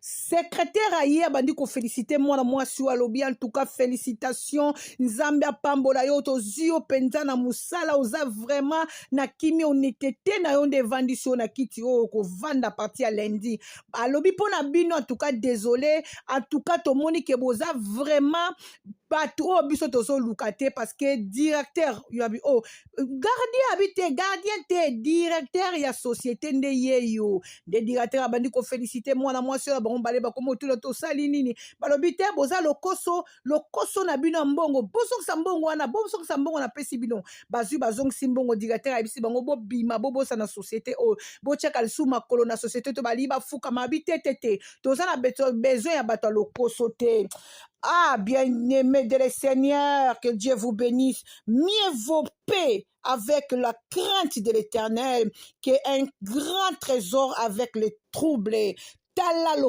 Secrétaire aye abandi ko féliciter mwana mwasi wa lobi en tout cas félicitations nzambe apambola yo tozio penza na musala oza vraiment na kimi onekete na yo ndevandi so na kiti o ko vanda parti à lundi alobi pona bino en tout cas désolé en tout cas to moni ke boza vraiment bato o biso tozo lukate parce que directeur yabi oh gardien te directeur ya société nde yeyo de directeur abandi ko féliciter mwana mwasi la bango bale bakomo tulo to sali nini balobi te boza lokoso na bino mbongo boso sambongo wana boso sambongo na pesi bino bazong simbongo directeur abisi bango bo bima bobosa na société o bo cheka lisu makolo na société to bali ba fuka mabite tete toza na besoin ya bato lokoso te. Ah, bien-aimés de le Seigneur, que Dieu vous bénisse. Mieux vaut paix avec la crainte de l'Éternel qu'un grand trésor avec les troubles. Tala